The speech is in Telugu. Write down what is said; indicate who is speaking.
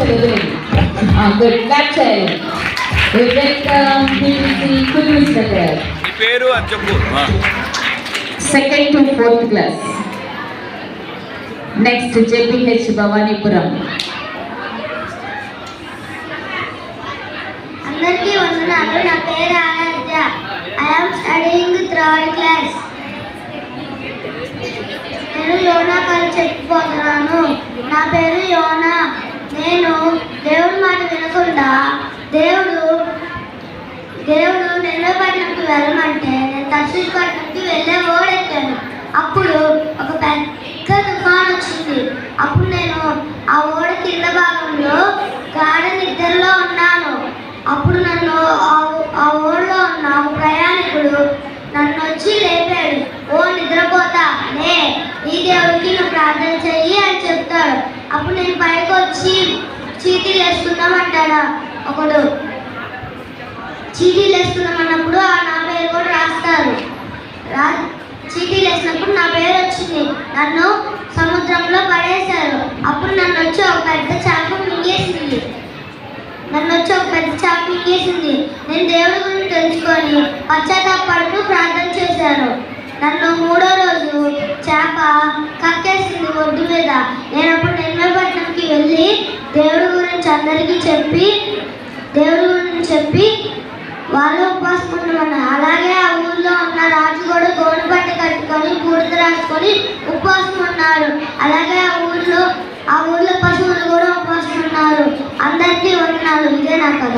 Speaker 1: celebrate. Good. Clap child. We welcome PVC Kudus Nagar.
Speaker 2: పేరు అని చెప్పు.
Speaker 1: Second to 4th class. Next JPH Bhavanipuram.
Speaker 3: అందరికీ వందనాలు. నా పేరు ఆరాధ్య. I am studying 3rd class. నేను యోనా కాల్ చెప్పిపోతున్నాను. నా పేరు యోనా. నేను దేవుడి మాట వినకుండా దేవుడు నిన్నపట్నంకి వెళ్ళమంటే నేను తర్శీషుపట్నంకి వెళ్ళే ఓడెక్కాను. అప్పుడు ఒక పెద్ద తుఫాన్ వచ్చింది. అప్పుడు నేను ఆ ఓడ కింద భాగంలో గాఢ నిద్రలో ఉన్నాను. అప్పుడు నన్ను ఆ ఓడలో ఉన్న ప్రయాణికుడు నన్ను వచ్చి లేపాడు. ఓ నిద్రపోతా లే, ఈ దేవుడికి నువ్వు ప్రార్థన చెయ్యి అని చెప్తాడు. అప్పుడు నేను పైకి వచ్చి చీటీలు వేసుకుందామంటాడు ఒకడు. చీటీలు వేసుకుందామన్నప్పుడు నా పేరు కూడా రాస్తారు. చీటీలు వేసినప్పుడు నా పేరు వచ్చింది. నన్ను సముద్రంలో పడేశారు. అప్పుడు నన్ను వచ్చి ఒక పెద్ద చేప మింగేసింది. నేను దేవుడి గురించి తెలుసుకొని పశ్చాత్తాపడుతూ ప్రార్థన చేశాను. నన్ను 3వ రోజు చేప కక్కేసింది ఒడ్డు మీద. నేను అప్పుడు నిన్నపట్నంకి వెళ్ళి దేవుడి గురించి అందరికీ చెప్పి వాళ్ళు ఉపవాసం ఉండమన్నారు. అలాగే ఆ ఊళ్ళో ఉన్న రాజు కూడా గోను పట్ట కట్టుకొని బూడిద రాసుకొని ఉపవాసం ఉన్నారు. అలాగే ఆ ఊళ్ళో పశువులు కూడా ఉపవాసం ఉన్నారు. అందరికీ వందనాలు. ఇదే నా కథ.